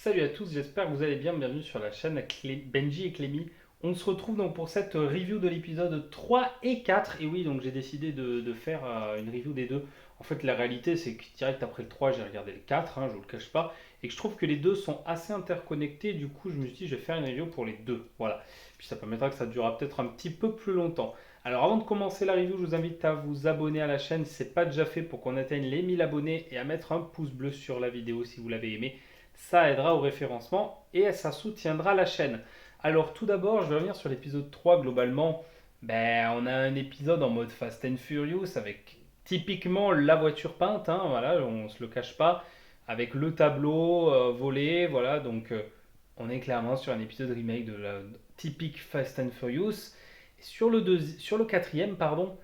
Salut à tous, j'espère que vous allez bien. Bienvenue sur la chaîne Benji et Clémy. On se retrouve donc pour cette review de l'épisode 3 et 4. Et oui, donc j'ai décidé de faire une review des deux. En fait, la réalité, c'est que direct après le 3, j'ai regardé le 4, je vous le cache pas, et que je trouve que les deux sont assez interconnectés. Du coup, je me suis dit, je vais faire une review pour les deux. Voilà. Puis ça permettra que ça durera peut-être un petit peu plus longtemps. Alors avant de commencer la review, je vous invite à vous abonner à la chaîne si ce n'est pas déjà fait pour qu'on atteigne les 1000 abonnés et à mettre un pouce bleu sur la vidéo si vous l'avez aimé. Ça aidera au référencement et ça soutiendra la chaîne. Alors tout d'abord, je vais revenir sur l'épisode 3 globalement. On a un épisode en mode Fast and Furious avec typiquement la voiture peinte, voilà, on ne se le cache pas, avec le tableau volé, voilà, donc on est clairement sur un épisode remake de la typique Fast and Furious. Et sur le quatrième, pardon,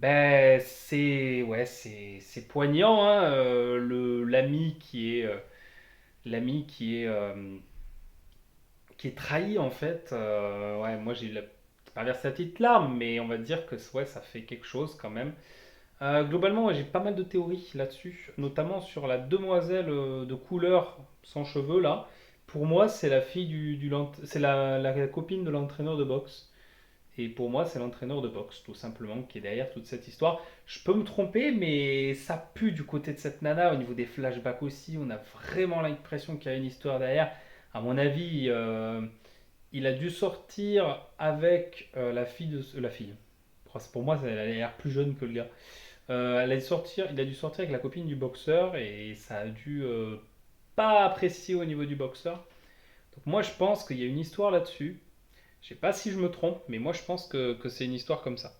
c'est poignant, l'ami qui est trahi en fait. Ouais, moi j'ai pas versé la petite larme, mais on va dire que ouais, ça fait quelque chose quand même. Globalement, ouais, j'ai pas mal de théories là-dessus, notamment sur la demoiselle de couleur sans cheveux là. Pour moi, c'est la fille c'est la copine de l'entraîneur de boxe. Et pour moi, c'est l'entraîneur de boxe, tout simplement, qui est derrière toute cette histoire. Je peux me tromper, mais ça pue du côté de cette nana. Au niveau des flashbacks aussi, on a vraiment l'impression qu'il y a une histoire derrière. À mon avis, il a dû sortir avec la fille de la fille. Pour moi, elle a l'air plus jeune que le gars. Il a dû sortir avec la copine du boxeur et ça a dû pas apprécier au niveau du boxeur. Donc moi, je pense qu'il y a une histoire là-dessus. Je sais pas si je me trompe, mais moi je pense que c'est une histoire comme ça.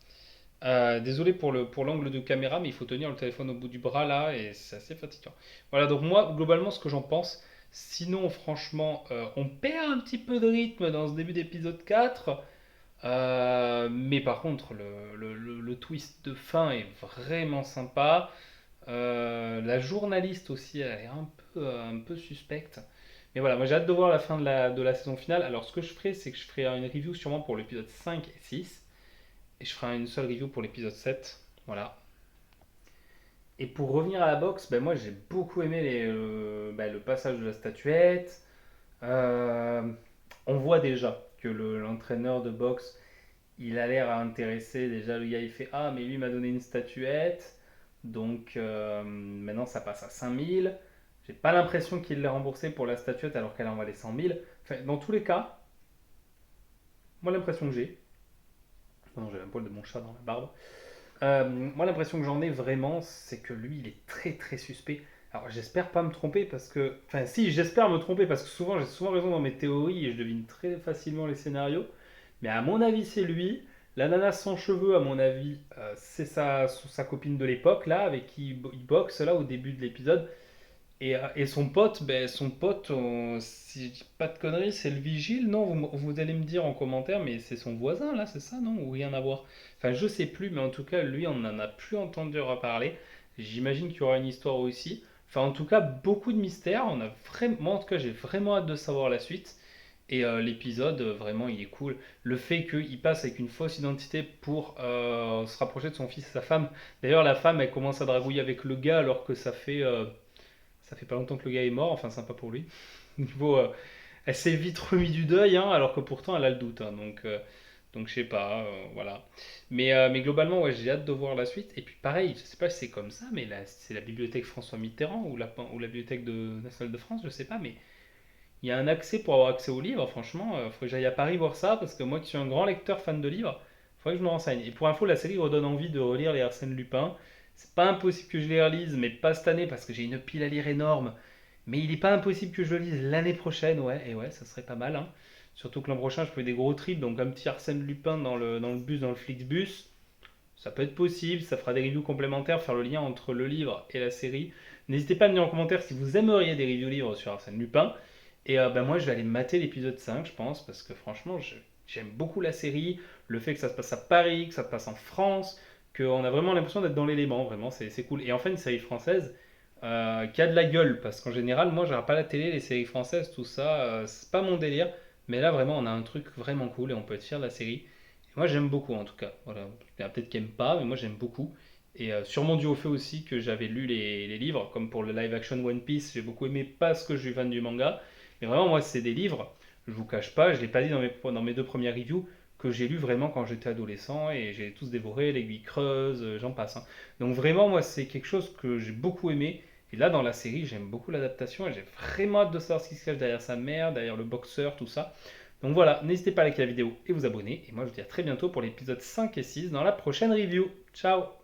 Désolé pour l'angle de caméra, mais il faut tenir le téléphone au bout du bras là et c'est assez fatigant. Voilà, donc moi globalement ce que j'en pense. Sinon, franchement, on perd un petit peu de rythme dans ce début d'épisode 4. Mais par contre, le twist de fin est vraiment sympa. La journaliste aussi, elle est un peu suspecte. Mais voilà, moi j'ai hâte de voir la fin de la saison finale. Alors ce que je ferai, c'est que je ferai une review sûrement pour l'épisode 5 et 6. Et je ferai une seule review pour l'épisode 7. Voilà. Et pour revenir à la boxe, moi j'ai beaucoup aimé le passage de la statuette. Euh, on voit déjà que l'entraîneur de boxe, il a l'air intéressé. Déjà, le gars il fait: Ah, mais lui m'a donné une statuette. Donc maintenant ça passe à 5000. J'ai pas l'impression qu'il l'ait remboursé pour la statuette alors qu'elle en valait 100 000. Enfin, dans tous les cas, moi l'impression que j'ai. Pardon, j'ai un poil de mon chat dans la barbe. Moi l'impression que j'en ai vraiment, c'est que lui il est très très suspect. Alors j'espère pas me tromper parce que. Enfin, si, j'espère me tromper parce que souvent j'ai souvent raison dans mes théories et je devine très facilement les scénarios. Mais à mon avis, c'est lui. La nana sans cheveux, à mon avis, c'est sa copine de l'époque, là, avec qui il boxe, là, au début de l'épisode. Et son pote, si je dis pas de conneries, c'est le vigile, non? Vous allez me dire en commentaire, mais c'est son voisin, là, c'est ça, non? Ou rien à voir? Enfin, je sais plus, mais en tout cas, lui, on n'en a plus entendu reparler. J'imagine qu'il y aura une histoire aussi. Enfin, en tout cas, beaucoup de mystères. Moi, en tout cas, j'ai vraiment hâte de savoir la suite. Et l'épisode, vraiment, il est cool. Le fait qu'il passe avec une fausse identité pour se rapprocher de son fils et sa femme. D'ailleurs, la femme, elle commence à dragouiller avec le gars alors que ça fait pas longtemps que le gars est mort, enfin sympa pour lui. Niveau, elle s'est vite remis du deuil, alors que pourtant elle a le doute, donc je sais pas, voilà. Mais globalement, ouais, j'ai hâte de voir la suite. Et puis pareil, je sais pas si c'est comme ça, mais là, c'est la bibliothèque François Mitterrand ou la bibliothèque nationale de France, je sais pas, mais il y a un accès pour avoir accès aux livres, franchement, faut que j'aille à Paris voir ça, parce que moi qui suis un grand lecteur fan de livres, il faudrait que je me renseigne. Et pour info, la série redonne envie de relire les Arsène Lupin. C'est pas impossible que je les relise, mais pas cette année, parce que j'ai une pile à lire énorme. Mais il est pas impossible que je le lise l'année prochaine, ouais, et ouais, ça serait pas mal, hein. Surtout que l'an prochain, je fais des gros trips, donc un petit Arsène Lupin dans le bus, dans le Flixbus, ça peut être possible, ça fera des reviews complémentaires, faire le lien entre le livre et la série. N'hésitez pas à me dire en commentaire si vous aimeriez des reviews livres sur Arsène Lupin. Et moi, je vais aller mater l'épisode 5, je pense, parce que franchement, j'aime beaucoup la série. Le fait que ça se passe à Paris, que ça se passe en France, qu'on a vraiment l'impression d'être dans l'élément, vraiment, c'est cool. Et enfin, une série française qui a de la gueule, parce qu'en général, moi, je regarde pas la télé, les séries françaises, tout ça, c'est pas mon délire. Mais là, vraiment, on a un truc vraiment cool et on peut être fier de la série. Moi, j'aime beaucoup en tout cas. Voilà. Il y en a peut-être qui n'aiment pas, mais moi, j'aime beaucoup. Et sûrement dû au fait aussi que j'avais lu les livres, comme pour le live action One Piece, j'ai beaucoup aimé parce que je suis fan du manga. Mais vraiment, moi, c'est des livres, je vous cache pas, je l'ai pas dit dans mes deux premières reviews, que j'ai lu vraiment quand j'étais adolescent et j'ai tous dévoré, L'Aiguille creuse, j'en passe, hein. Donc vraiment, moi, c'est quelque chose que j'ai beaucoup aimé. Et là, dans la série, j'aime beaucoup l'adaptation et j'ai vraiment hâte de savoir ce qui se cache derrière sa mère, derrière le boxeur, tout ça. Donc voilà, n'hésitez pas à liker la vidéo et vous abonner. Et moi, je vous dis à très bientôt pour l'épisode 5 et 6 dans la prochaine review. Ciao!